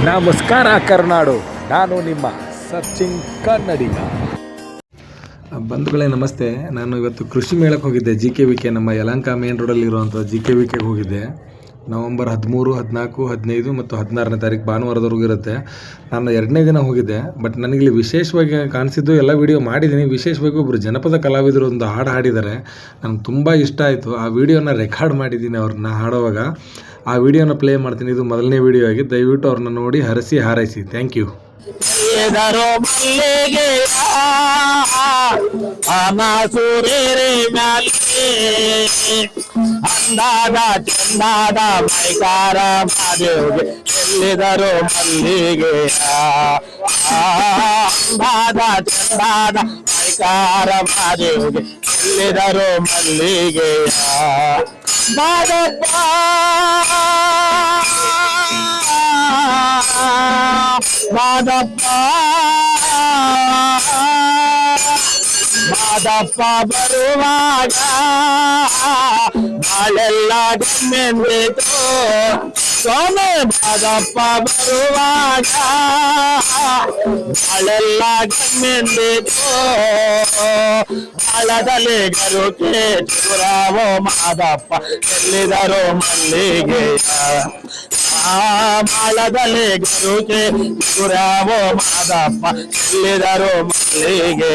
ನಮಸ್ಕಾರ ಕರ್ನಾಡು, ನಾನು ನಿಮ್ಮ ಸರ್ಚಿಂಗ್ ಕನ್ನಡಿಗ. ಬಂಧುಗಳೇ ನಮಸ್ತೆ. ನಾನು ಇವತ್ತು ಕೃಷಿ ಮೇಳಕ್ಕೆ ಹೋಗಿದ್ದೆ. GKVK ನಮ್ಮ ಯಲಹಂಕ ಮೇನ್ ರೋಡಲ್ಲಿರುವಂಥ GKVKಗೆ ಹೋಗಿದ್ದೆ. ನವಂಬರ್ 13, 14, 15 ಮತ್ತು 16ನೇ ತಾರೀಕು ಭಾನುವಾರದವರೆಗೂ ಇರುತ್ತೆ. ನಾನು 2ನೇ ದಿನ ಹೋಗಿದ್ದೆ. ಬಟ್ ನನಗಿಲ್ಲಿ ವಿಶೇಷವಾಗಿ ಕಾಣಿಸಿದ್ದು, ಎಲ್ಲ ವಿಡಿಯೋ ಮಾಡಿದ್ದೀನಿ, ವಿಶೇಷವಾಗಿ ಒಬ್ಬರು ಜನಪದ ಕಲಾವಿದರು ಒಂದು ಹಾಡು ಹಾಡಿದ್ದಾರೆ. ನನಗೆ ತುಂಬ ಇಷ್ಟ ಆಯಿತು. ಆ ವಿಡಿಯೋನ ರೆಕಾರ್ಡ್ ಮಾಡಿದ್ದೀನಿ. ಅವ್ರನ್ನ ಹಾಡುವಾಗ ಆ ವಿಡಿಯೋನ ಪ್ಲೇ ಮಾಡ್ತೀನಿ. ಇದು ಮೊದಲನೇ ವಿಡಿಯೋ ಆಗಿ, ದಯವಿಟ್ಟು ಅವ್ರನ್ನ ನೋಡಿ ಹರಸಿ ಹಾರೈಸಿ. Thank you. ಅಂದಾದ ಚಂದಾದ ಮೈಕಾರ ಮಾದೇವ್ಗೆ ಎಲ್ಲಿದರು ಮಲ್ಲಿಗೆ, ಅಂದಾದ ಚಂದಾದ ಮೈಕಾರ ಮಾದೇವ್ಗೆ ಎಲ್ಲಿದರು ಮಲ್ಲಿಗೆ. ಮಾದಪ್ಪ ಮಾದಪ್ಪ ಮಾದಪ್ಪ ಬರುವಾಗ ನಾಳೆಲ್ಲ ಗಮ್ಮೆಂದಿತು. ಸೋಮೆ ಮಾದಪ್ಪ ಬರುವಾಗ ನಾಳೆಲ್ಲ ಗಮ್ಮೆಂದಿತು. ಬಾಳದಲ್ಲಿ ಗರುಕೆ ಚುರಾವೋ ಮಾದಪ್ಪ ಎಲ್ಲಿದರು ಮಲ್ಲಿಗೆ. ಬಾಳದಲ್ಲಿ ಗರುಕೆ ಚುರಾವೋ ಮಾದಪ್ಪ ಎಲ್ಲಿದರು ಮಲ್ಲಿಗೆ.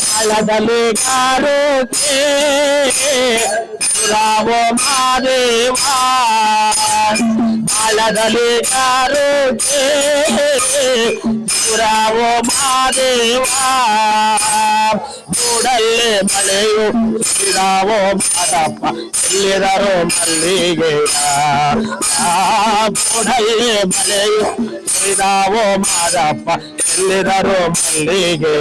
ಬಾಳದಲ್ಲಿ ಗರುಕೆ ಚುರಾವೋ ಮಾದೇವ, ಬಾಳದಲ್ಲಿ ಗರುಕೆ ಚುರಾವೋ ಮಾದೇವ. ಮೂಡಲ್ಲೇ ಮಳೆಯು ಸುರಿದಾವೋ ಮಾದಪ್ಪ ಎಲ್ಲಿದರು ಮಲ್ಲಿಗೆ. ಮೂಡಲ್ಲೇ ಮಳೆಯು ಸುರಿದಾವೋ ಮಾದಪ್ಪ ಎಲ್ಲಿದರು ಮಲ್ಲಿಗೆ.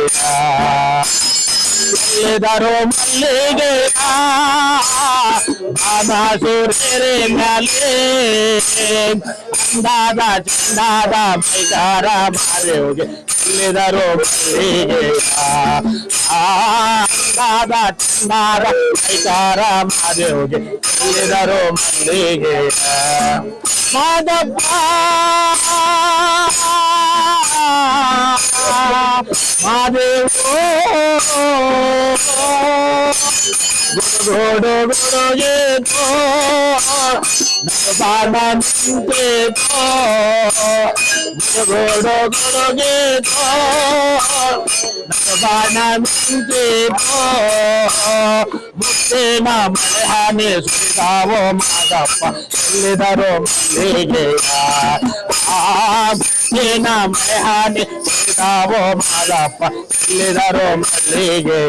ಎಲ್ಲಿದರು ಮಲ್ಲಿಗೆ ಸೂರ್ಯರೆ ಮ್ಯಾಲೆ ಅಂದಾದ ಚಂದಾದ ಮೈಕಾರ ಮಾದೇವ್ಗೆ ಎಲ್ಲಿದರು ಮಲ್ಲಿಗೆ. ಅಂದಾದ ಚಂದಾದ ಮೈಕಾರ ಮಾದೇವ್ಗೆ ಎಲ್ಲಿದರು ಮಲ್ಲಿಗೆ. ಮಾದಪ್ಪ ಮಾದೇವೋ ಗುಡು ಗುಡುಗೇತೋ ಬಾಣ ನಿಂತೇತೋ. ಗುಡು ಗುಡುಗೇತೋ ಬಾಣ ನಿಂತೇತೋ. ಮುತ್ತೇನ ಮಳೆ ಹಾನಿ ಸುರಿದಾವೋ ಮಾದಪ್ಪ ಎಲ್ಲಿದರು ಮಲ್ಲಿಗೆ. ಮುತ್ತೇನ ಮಳೆ ಹಾನಿ ಸುರಿದಾವೋ ಮಾದಪ್ಪ ಎಲ್ಲಿದರು ಮಲ್ಲಿಗೆ.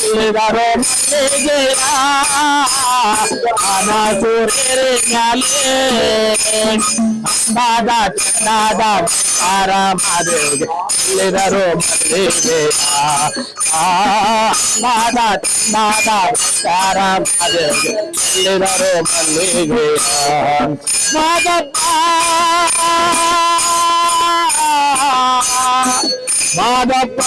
ಎಲ್ಲಿದರು ಮಲ್ಲಿಗೆ ಸೂರ್ಯರೆ ಮ್ಯಾಲೆ ಅಂದಾದ ಚಂದಾದ ಮೈಕಾರ ಮಾದೇವ್ಗೆ ಎಲ್ಲಿದರು ಮಲ್ಲಿಗೆ. ಅಂದಾದ ಚಂದಾದ ಮೈಕಾರ ಮಾದೇವ್ಗೆ ಎಲ್ಲಿದರು ಮಲ್ಲಿಗೆ. ಮಾದಪ್ಪ ಮಾದಪ್ಪ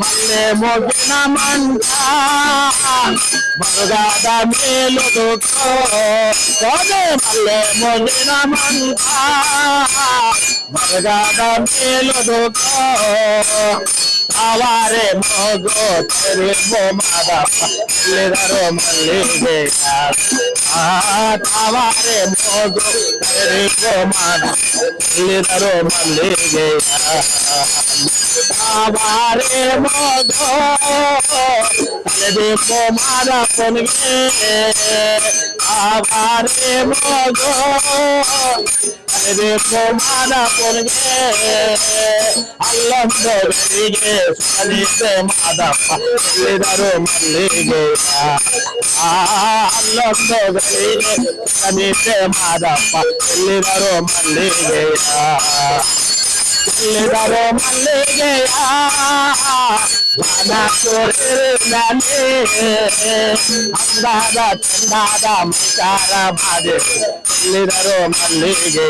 ಮಲ್ಲೆ ಮೊಗಿನ ಮಂಟ ಮರುಗಾದ ಮೇಲುದುಕೋ. ಮಲ್ಲೆ ಮೊಗಿನ ಮಂಟ ಮರುಗಾದ ಮೇಲುದುಕೋ. ತಾವಾರೆ ಮಗೋ ತೆರಿಬೋ ಮಾದಪ್ಪ ಎಲ್ಲಿದರು ಮಲ್ಲಿಗೆ. ತಾವಾರೆ ಮಗೋ ತೆರಿಬೋ ಮಾದಪ್ಪ ಎಲ್ಲಿದರು ಮಲ್ಲಿಗೆ. ತಾವಾರೆ ಮಗೋ ತೆರಿಬೋ ಮಾದಪ್ಪನಿಗೆ. ತಾವಾರೆ ಮಗೋ ತೆರಿಬೋ ಮಾದಪ್ಪನಿಗೆ. ಅಲ್ಲೊಂದು ಬೆಳಿಗ್ಗೆ ಸುಲಿದೆ ಮಾದಪ್ಪ ಎಲ್ಲಿದರು ಮಲ್ಲಿಗೆ. ಅಲ್ಲೊಂದು ಬೆಳಿಗ್ಗೆ ಸುಲಿದೆ ಮಾದಪ್ಪ ಎಲ್ಲಿದರು ಮಲ್ಲಿಗೆ. ಎಲ್ಲಿದರು ಮಲ್ಲಿಗೆ ಅಂದಾದ ಚಂದಾದ ಮೈಕಾರ ಮಾದೇವ್ಗೆ ಎಲ್ಲಿದರು ಮಲ್ಲಿಗೆ.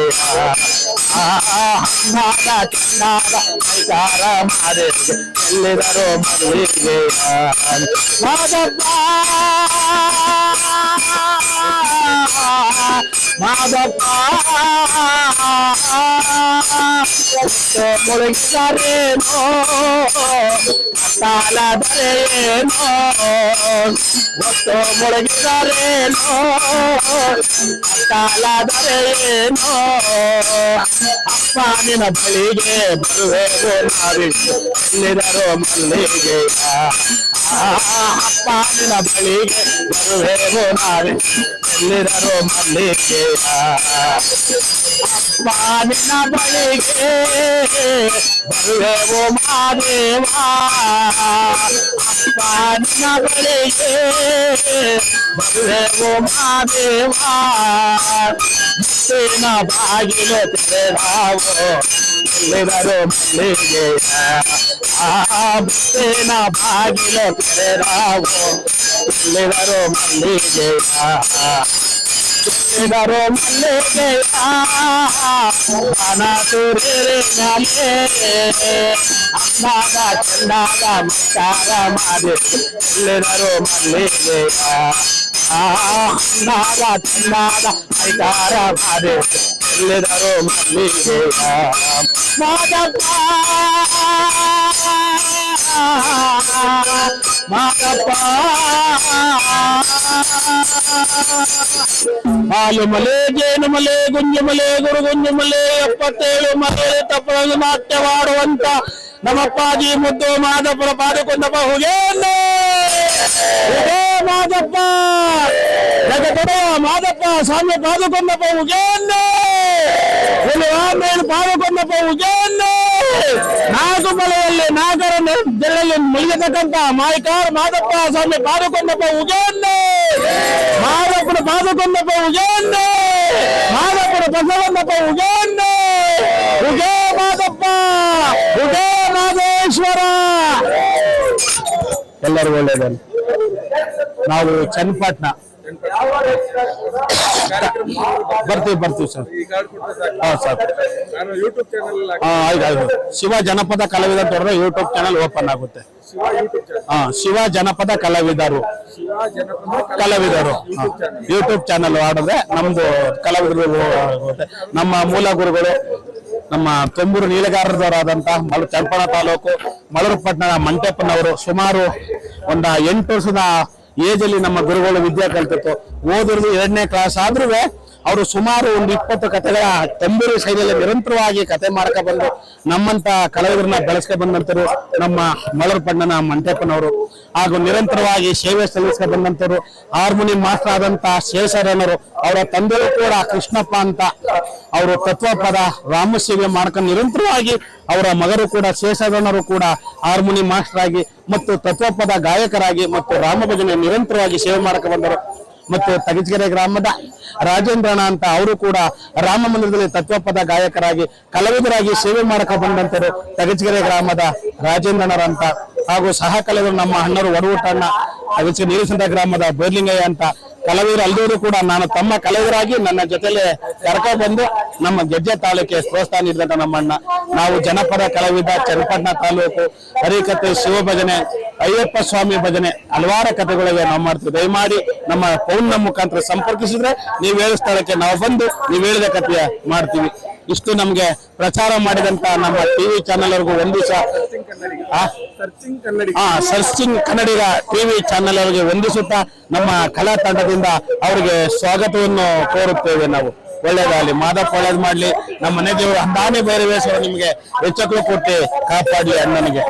ಅಂದಾದ ಚಂದಾದ ಮೈಕಾರ ಮಾದೇವ್ಗೆ ಎಲ್ಲಿದರು ಮಲ್ಲಿಗೆ. ಮಾದಪ್ಪ ಮಾದಪ್ಪ ಮುಳುಗಿದರೇನೋ ತಾಳದರೇನೋ ಒತ್ತು ಮುಳುಗಿದರೇನೋ ತಾಳದರೇನೋ ಅಪ್ಪ ನಿನ್ನ ಬಳಿಗೆ ಬರುವೆವು ನಾವಿಟ್ಟು ಎಲ್ಲಿದರು ಮಲ್ಲಿಗೆ ಅಪ್ಪ ನಿನ್ನ ಬಳಿಗೆ ಬರುವೆವು ನಾವಿಟ್ಟು ಎಲ್ಲಿದರು ಮಲ್ಲಿಗೆ ಅಪ್ಪ ನಿನ್ನ ಬಳಿಗೆ ಬರುವೆವು ಮಾದೇವ ಅಪ್ಪ ನಿನ್ನ ಬಳಿಗೆ ಬರುವೆವು ಮಾದೇವ ಮುತ್ತಿನ ಬಾಗಿಲು ತೆರೆದಾವು ಎಲ್ಲಿದರು ಮಲ್ಲಿಗೆ ಮುತ್ತಿನ ಬಾಗಿಲು ತೆರೆದಾವು ಎಲ್ಲಿದರು ಮಲ್ಲಿಗೆ ಎಲ್ಲಿದರು ಮಲ್ಲಿಗೆ ಹಣ ತುರಿರೆ ಮ್ಯಾಲೆ ಅನ್ನಾಗ ಚಂದಾಗ ಮಸ್ಕಾರ ಮಾಡಿ ಎಲ್ಲಿದರು ಮಲ್ಲಿಗೆ ಅನ್ನಾಗ ಚಂದಾಗ ಮೈಕಾರ ಮಾಡಿ ಎಲ್ಲಿದರು ಮಲ್ಲಿಗೆ ಮಾದಪ್ಪ ಮಾದಪ್ಪ ಹಾಲು ಮಲೆ ಜೇನು ಮಲೆ ಗುಂಜು ಮಲೆ ಗುರು ಗುಂಜು ಮಲೆ 77 ಮಲೆ ತಪ್ಪಲು ನಾಟ್ಯವಾಡುವಂತ ನಮ್ಮಪ್ಪಾಜಿ ಮುದ್ದು ಮಾದಪ್ಪರ ಪಾದಕೊಂಡಪ್ಪ ಹುಗೇನೆ ಮಾದಪ್ಪ ಜಗದೊಡ ಮಾದಪ್ಪ ಸ್ವಾಮಿ ಪಾದಕೊಂಡಪ್ಪ ಹುಗೇನೆ ಆಮೇಲೆ ಪಾದಕೊಂಡಪ್ಪ ಹುಗೇನೆ ನಾಲ್ಕು ಮಲೆಯಲ್ಲಿ ನಾಲ್ಕರ ಜಲ್ಲೆಯಲ್ಲಿ ಮುಳುಗತಕ್ಕಂತ ಮಾಯ್ಕಾರ್ ಮಾದಪ್ಪ ಸ್ವಾಮಿ ಪಾದಕೊಂಡಪ್ಪ ಹುಗೇನೆ ಮಾದಪ್ಪನ ಪಾದಕೊಂಡಪ್ಪ ಹುಗೇನೆ ಮಾದಪ್ಪನ ಬಸವಣ್ಣಪ್ಪ ಹುಗೇನೆ ಹುಗೇ ಮಾದಪ್ಪ ಹುಗೇ ಮಾದೇಶ್ವರ. ಎಲ್ಲರಿಗೂ ಒಳ್ಳೆಯದಲ್ಲ. ನಾವು ಚನ್ನಪಟ್ಟಣ ಬರ್ತೀವಿ ಸರ್. ಸರ್ ಆಯ್ತು. ಶಿವ ಜನಪದ ಕಲಾವಿದ ತೊಡೆದ್ರೆ ಯೂಟ್ಯೂಬ್ ಚಾನಲ್ ಓಪನ್ ಆಗುತ್ತೆ. ಶಿವ ಜನಪದ ಕಲಾವಿದರು ಯೂಟ್ಯೂಬ್ ಚಾನಲ್ ಆಡಿದ್ರೆ ನಮ್ದು ಕಲಾವಿದರು ಆಗುತ್ತೆ. ನಮ್ಮ ಮೂಲ ಗುರುಗಳು ನಮ್ಮ ತೊಂಬೂರು ನೀಲಗಾರದವರಾದಂತ ಚನ್ನಪಟ್ಟಣ ತಾಲೂಕು ಮಳೂರುಪಟ್ಟಣ ಮಂಟೆಪ್ಪನವರು ಸುಮಾರು ಒಂದು 8 ವರ್ಷದ ಏಜ್ ಅಲ್ಲಿ ನಮ್ಮ ಗುರುಗಳು ವಿದ್ಯಾ ಕಲಿತಿತ್ತು. ಓದಿರೋದು 2ನೇ ಕ್ಲಾಸ್ ಆದ್ರೂ ಅವರು ಸುಮಾರು ಒಂದು 20 ಕಥೆಗಳ ತಂಬೂರಿ ಶೈಲಿಯಲ್ಲಿ ನಿರಂತರವಾಗಿ ಕತೆ ಮಾಡ್ಕ ಬಂದು ನಮ್ಮಂತ ಕಲಾವಿದರನ್ನ ಬೆಳೆಸ್ಕ ಬಂದಂತರು ನಮ್ಮ ಮಳೂರುಪಟ್ಟಣ ಮಂಟೆಪ್ಪನವರು. ಹಾಗೂ ನಿರಂತರವಾಗಿ ಸೇವೆ ಸಲ್ಲಿಸ್ಕ ಬಂದಂತರು ಹಾರ್ಮೋನಿಯಂ ಮಾಸ್ಟರ್ ಆದಂತ ಶೇಷರನವರು. ಅವರ ತಂದೆಯೂ ಕೂಡ ಕೃಷ್ಣಪ್ಪ ಅಂತ ಅವರು ತತ್ವಪದ ರಾಮ ಸೇವೆ ಮಾಡ್ಕೊಂಡು ನಿರಂತರವಾಗಿ ಅವರ ಮಗರು ಕೂಡ ಶೇಷರನವರು ಕೂಡ ಹಾರ್ಮೋನಿಯಂ ಮಾಸ್ಟರ್ ಆಗಿ ಮತ್ತು ತತ್ವಪದ ಗಾಯಕರಾಗಿ ಮತ್ತು ರಾಮ ಭಜನೆ ನಿರಂತರವಾಗಿ ಸೇವೆ ಮಾಡ್ಕ ಬಂದರು. ಮತ್ತು ತಗಚಗೆರೆ ಗ್ರಾಮದ ರಾಜೇಂದ್ರಣ್ಣ ಅಂತ ಅವರು ಕೂಡ ರಾಮ ಮಂದಿರದಲ್ಲಿ ತತ್ವಪದ ಗಾಯಕರಾಗಿ ಕಲಾವಿದರಾಗಿ ಸೇವೆ ಮಾಡಕ ಬಂದಂತರು ತಗಚಗೆರೆ ಗ್ರಾಮದ ರಾಜೇಂದ್ರಣ್ಣರಂತ. ಹಾಗೂ ಸಹ ಕಲಾವಿದರು ನಮ್ಮ ಅಣ್ಣರು ಒಡವುಟಣ್ಣ ತಗಚಗೆರೆ ನೀಲಸಂದ್ರ ಗ್ರಾಮದ ಬೋರ್ಲಿಂಗಯ್ಯ ಅಂತ ಕಲಾವಿದರು ಅಲ್ಲದವರು ಕೂಡ ನಾನು ತಮ್ಮ ಕಲಾವಿದರಾಗಿ ನನ್ನ ಜೊತೆಲೆ ಕರ್ಕೊಂಡು ಬಂದು ನಮ್ಮ ಗೆಜ್ಜೆ ತಾಲೂಕಿಗೆ ಪ್ರೋತ್ಸಾಹ ನೀಡಿದಂತ ನಮ್ಮಣ್ಣ. ನಾವು ಜನಪದ ಕಲಾವಿದ ಚನ್ನಪಟ್ಟಣ ತಾಲೂಕು ಹರಿಕತೆ ಶಿವ ಭಜನೆ ಅಯ್ಯಪ್ಪ ಸ್ವಾಮಿ ಭಜನೆ ಹಲವಾರು ಕಥೆಗಳಿಗೆ ನಾವು ಮಾಡ್ತೀವಿ. ದಯಮಾಡಿ ನಮ್ಮ ಫೋನ್ನ ಮುಖಾಂತರ ಸಂಪರ್ಕಿಸಿದ್ರೆ ನೀವು ಹೇಳಿದ ಸ್ಥಳಕ್ಕೆ ನಾವು ಬಂದು ನೀವು ಹೇಳಿದ ಕಥೆಯ ಮಾಡ್ತೀವಿ. ಇಷ್ಟು ನಮ್ಗೆ ಪ್ರಚಾರ ಮಾಡಿದಂತ ನಮ್ಮ ಟಿವಿ ಚಾನೆಲ್ ಅವ್ರಿಗೂ ವಂದಿಸ ಸರ್ಚಿಂಗ್ ಕನ್ನಡಿಗ ಟಿವಿ ಚಾನೆಲ್ ಅವರಿಗೆ ವಂದಿಸುತ್ತಾ ನಮ್ಮ ಕಲಾ ತಂಡದಿಂದ ಅವರಿಗೆ ಸ್ವಾಗತವನ್ನು ಕೋರುತ್ತೇವೆ. ನಾವು ಒಳ್ಳೇದಾಗಲಿ, ಮಾದಪ್ಪ ಒಳ್ಳೇದ್ ಮಾಡ್ಲಿ, ನಮ್ಮ ಮನೆ ದೇವರು ಅಂದಾನೆ ಭೈರವೇಶ್ವರ ನಿಮ್ಗೆ ಹೆಚ್ಚಕ್ಕೂ ಕೊಟ್ಟು ಕಾಪಾಡಿ ಅಣ್ಣನಿಗೆ.